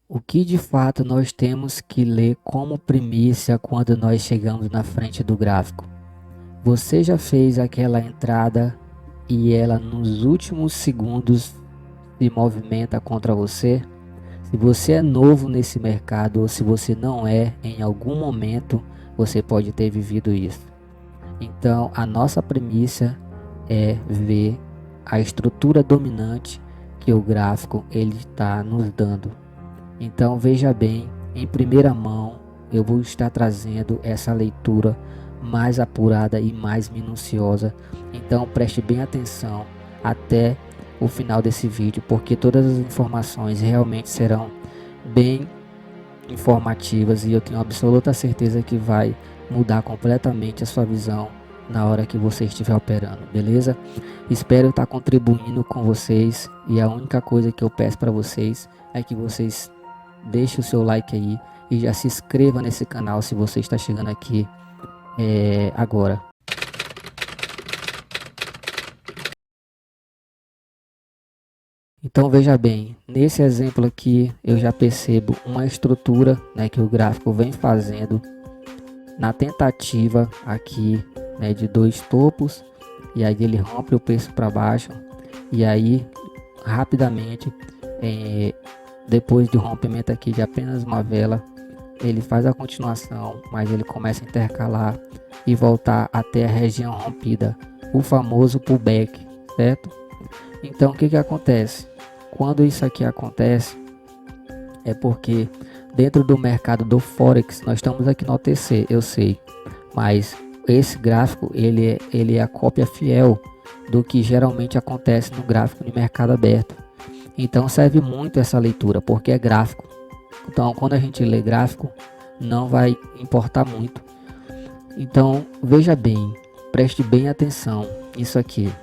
O que de fato nós temos que ler como primícia quando nós chegamos na frente do gráfico? Você já fez aquela entrada e ela nos últimos segundos se movimenta contra você? Se você é novo nesse mercado ou se você não é, em algum momento você pode ter vivido isso. Então, a nossa premissa é ver a estrutura dominante que o gráfico ele está nos dando. Então, veja bem, em primeira mão, eu vou estar trazendo essa leitura mais apurada e mais minuciosa. Então, preste bem atenção até o final desse vídeo, porque todas as informações realmente serão bem informativas e eu tenho absoluta certeza que vai mudar completamente a sua visão na hora que você estiver operando, beleza? Espero estar contribuindo com vocês e a única coisa que eu peço para vocês é que vocês deixem o seu like aí e já se inscreva nesse canal se você está chegando aqui agora. Então veja bem, nesse exemplo aqui eu já percebo uma estrutura, né, que o gráfico vem fazendo na tentativa aqui, né, de dois topos, e aí ele rompe o preço para baixo e aí rapidamente, depois do rompimento aqui de apenas uma vela, ele faz a continuação, mas ele começa a intercalar e voltar até a região rompida, o famoso pullback, certo? Então o que que acontece? Quando isso aqui acontece, é porque dentro do mercado do Forex, nós estamos aqui no OTC, eu sei, mas esse gráfico ele é a cópia fiel do que geralmente acontece no gráfico de mercado aberto. Então serve muito essa leitura, porque é gráfico. Então quando a gente lê gráfico, não vai importar muito. Então veja bem, preste bem atenção nisso aqui.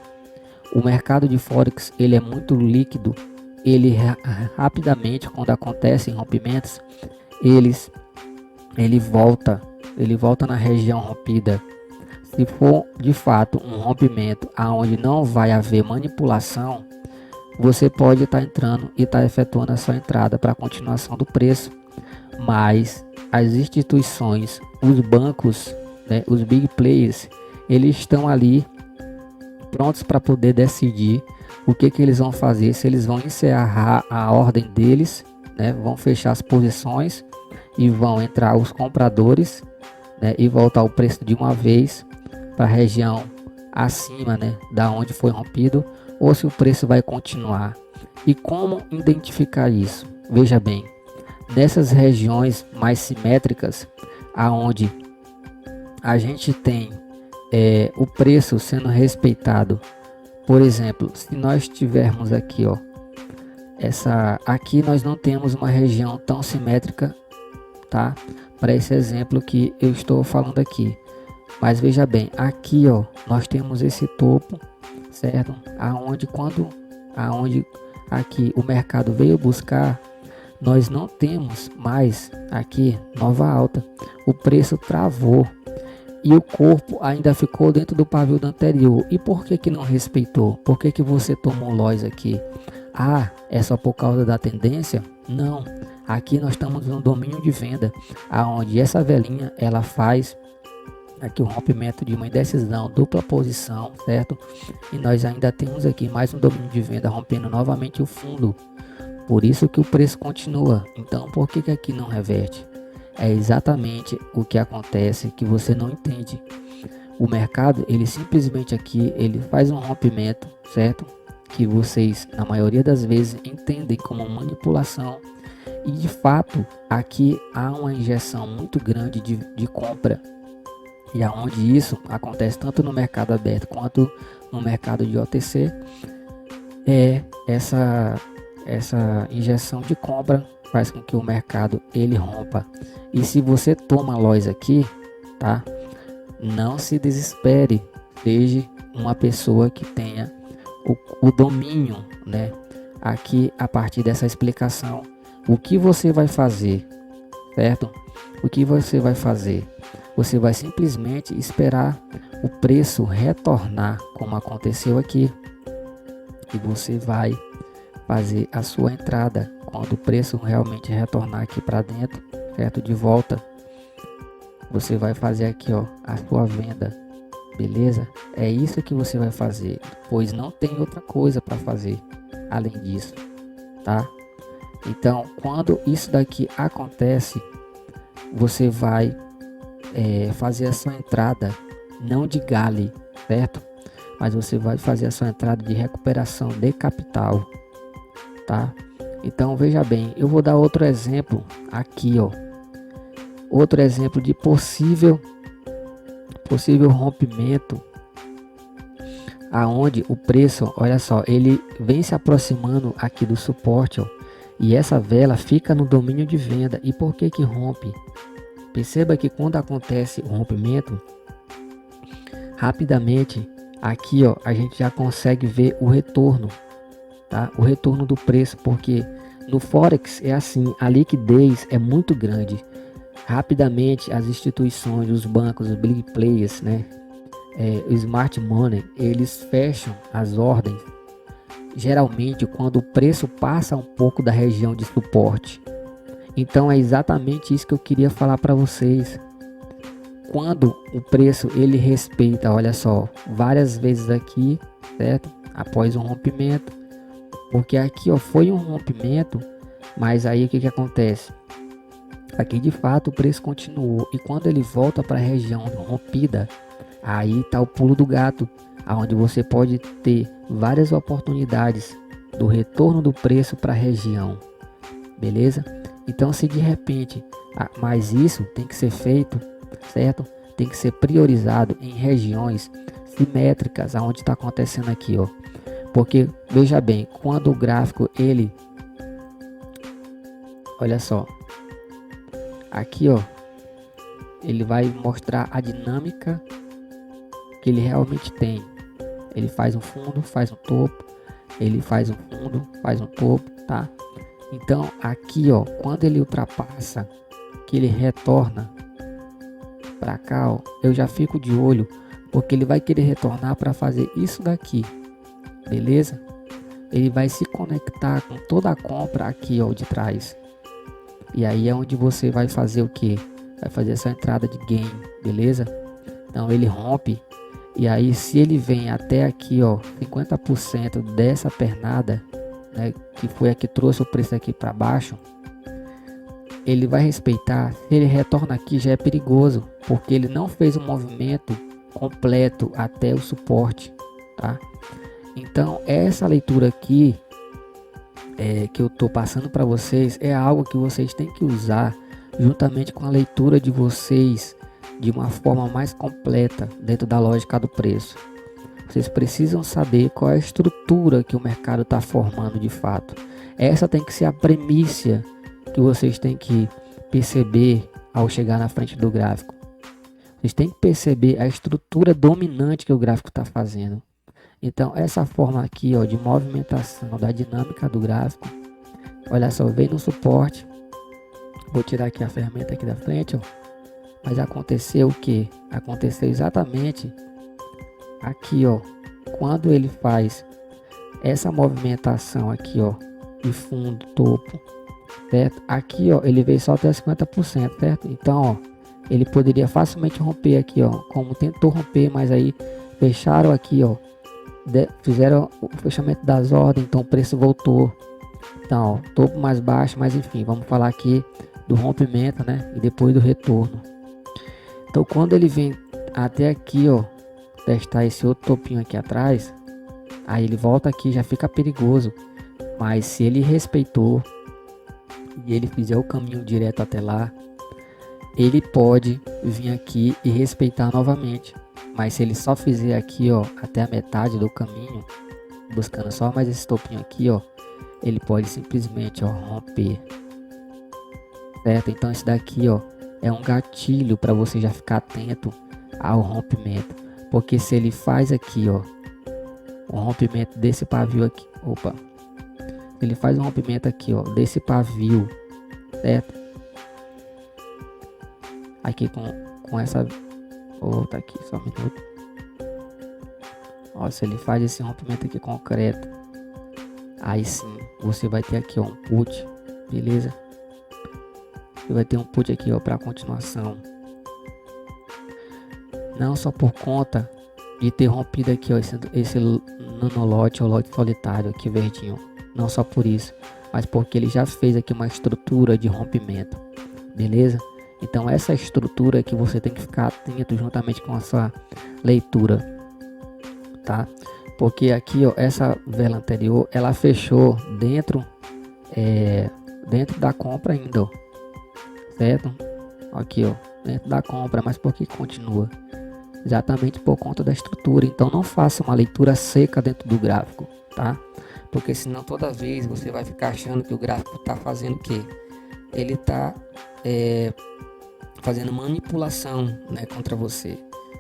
O mercado de Forex ele é muito líquido. Ele rapidamente, quando acontecem rompimentos, ele volta na região rompida. Se for de fato um rompimento aonde não vai haver manipulação, você pode estar entrando e estar efetuando a sua entrada para a continuação do preço. Mas as instituições, os bancos, né, os big players, eles estão ali prontos para poder decidir o que que eles vão fazer, se eles vão encerrar a ordem deles, né, vão fechar as posições e vão entrar os compradores, né, e voltar o preço de uma vez para a região acima, né, da onde foi rompido, ou se o preço vai continuar. E como identificar isso? Veja bem, nessas regiões mais simétricas, aonde a gente tem o preço sendo respeitado. Por exemplo, se nós tivermos aqui, ó, aqui nós não temos uma região tão simétrica, tá? Para esse exemplo que eu estou falando aqui. Mas veja bem, aqui, ó, nós temos esse topo, certo? Aonde aqui o mercado veio buscar, nós não temos mais aqui nova alta. O preço travou e o corpo ainda ficou dentro do pavio do anterior. E por que que não respeitou? Por que que você tomou loss aqui? Ah, é só por causa da tendência? Não. Aqui nós estamos no domínio de venda, aonde essa velinha ela faz aqui o rompimento de uma indecisão, dupla posição, certo? E nós ainda temos aqui mais um domínio de venda rompendo novamente o fundo. Por isso que o preço continua. Então, por que que aqui não reverte? É exatamente o que acontece que você não entende. O mercado, ele simplesmente aqui, ele faz um rompimento, certo? Que vocês, na maioria das vezes, entendem como manipulação. E de fato, aqui há uma injeção muito grande de compra. E aonde isso acontece tanto no mercado aberto quanto no mercado de OTC, é essa injeção de compra faz com que o mercado ele rompa. E se você toma loss aqui, tá? Não se desespere, seja uma pessoa que tenha o domínio, né? Aqui a partir dessa explicação, o que você vai fazer, certo? O que você vai fazer? Você vai simplesmente esperar o preço retornar, como aconteceu aqui, e você vai fazer a sua entrada quando o preço realmente retornar aqui para dentro, certo? De volta, você vai fazer aqui, ó, a sua venda, beleza? É isso que você vai fazer, pois não tem outra coisa para fazer além disso, tá? Então, quando isso daqui acontece, você vai fazer a sua entrada não de gale, certo? Mas você vai fazer a sua entrada de recuperação de capital, tá? Então veja bem, eu vou dar outro exemplo aqui, ó. Outro exemplo de possível rompimento, aonde o preço, olha só, ele vem se aproximando aqui do suporte, ó, e essa vela fica no domínio de venda. E por que que rompe? Perceba que quando acontece o rompimento, rapidamente aqui, ó, a gente já consegue ver o retorno, tá? O retorno do preço, porque no Forex é assim, a liquidez é muito grande. Rapidamente as instituições, os bancos, os big players, né, o smart money, eles fecham as ordens geralmente quando o preço passa um pouco da região de suporte. Então é exatamente isso que eu queria falar para vocês. Quando o preço ele respeita, olha só, várias vezes aqui, certo? Após um rompimento, porque aqui, ó, foi um rompimento, mas aí o que que acontece? Aqui de fato o preço continuou, e quando ele volta para a região rompida, aí tá o pulo do gato, aonde você pode ter várias oportunidades do retorno do preço para a região, beleza? Então se de repente, mas isso tem que ser feito, certo? Tem que ser priorizado em regiões simétricas, aonde está acontecendo aqui, ó. Porque veja bem, quando o gráfico ele, olha só, aqui, ó, ele vai mostrar a dinâmica que ele realmente tem. Ele faz um fundo, faz um topo, ele faz um fundo, faz um topo, tá? Então aqui, ó, quando ele ultrapassa, que ele retorna para cá, ó, eu já fico de olho, porque ele vai querer retornar para fazer isso daqui, beleza? Ele vai se conectar com toda a compra aqui, ó, de trás. E aí é onde você vai fazer o que? Vai fazer essa entrada de gain, beleza? Então ele rompe, e aí se ele vem até aqui, ó, 50% dessa pernada, né, que foi a que trouxe o preço aqui para baixo, ele vai respeitar. Se ele retorna aqui, já é perigoso, porque ele não fez um movimento completo até o suporte, tá? Então essa leitura aqui que eu tô passando para vocês é algo que vocês têm que usar juntamente com a leitura de vocês de uma forma mais completa dentro da lógica do preço. Vocês precisam saber qual é a estrutura que o mercado está formando de fato. Essa tem que ser a premissa que vocês têm que perceber ao chegar na frente do gráfico. Vocês têm que perceber a estrutura dominante que o gráfico está fazendo. Então essa forma aqui, ó, de movimentação da dinâmica do gráfico, olha só, vem no suporte. Vou tirar aqui a ferramenta aqui da frente, ó. Mas aconteceu o que? Aconteceu exatamente aqui, ó, quando ele faz essa movimentação aqui, ó, de fundo, topo, certo? Aqui, ó, ele veio só até 50%, certo? Então, ó, ele poderia facilmente romper aqui, ó, como tentou romper, mas aí fecharam aqui, ó, fizeram o fechamento das ordens, então o preço voltou. Então, ó, topo mais baixo, mas enfim, vamos falar aqui do rompimento, né? E depois do retorno. Então, quando ele vem até aqui, ó, testar esse outro topinho aqui atrás, aí ele volta aqui, já fica perigoso. Mas se ele respeitou e ele fizer o caminho direto até lá, ele pode vir aqui e respeitar novamente. Mas se ele só fizer aqui, ó, até a metade do caminho, buscando só mais esse topinho aqui, ó, ele pode simplesmente, ó, romper, certo? Então esse daqui, ó, é um gatilho para você já ficar atento ao rompimento, porque se ele faz aqui, ó, o rompimento desse pavio aqui, opa, ele faz um rompimento aqui, ó, desse pavio, certo? Aqui com essa outra aqui, só um minuto. Ó, se ele faz esse rompimento aqui concreto, aí sim você vai ter aqui, ó, um put beleza? E vai ter um put aqui, ó, para continuação. Não só por conta de ter rompido aqui, ó, esse nanolote ou lote solitário aqui verdinho, não só por isso, mas porque ele já fez aqui uma estrutura de rompimento, beleza? Então essa estrutura que você tem que ficar atento juntamente com a sua leitura, tá? Porque aqui, ó, essa vela anterior, ela fechou dentro da compra ainda, ó, certo? Aqui, ó, dentro da compra, mas por que continua? Exatamente por conta da estrutura. Então não faça uma leitura seca dentro do gráfico, tá? Porque senão toda vez você vai ficar achando que o gráfico está fazendo o quê? Ele está fazendo manipulação, né, contra você.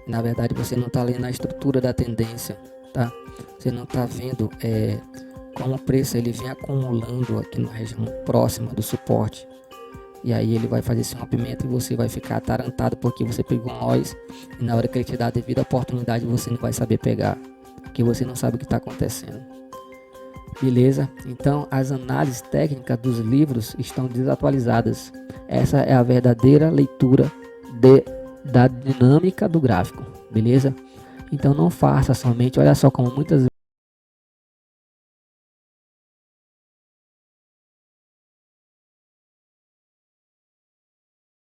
Na verdade você não está lendo a estrutura da tendência, tá? Você não está vendo como o preço ele vem acumulando aqui na região próxima do suporte. E aí ele vai fazer esse rompimento e você vai ficar atarantado porque você pegou um loss e na hora que ele te dá a devida oportunidade você não vai saber pegar, porque você não sabe o que está acontecendo. Beleza? Então as análises técnicas dos livros estão desatualizadas. Essa é a verdadeira leitura da dinâmica do gráfico, beleza? Então não faça somente, olha só como muitas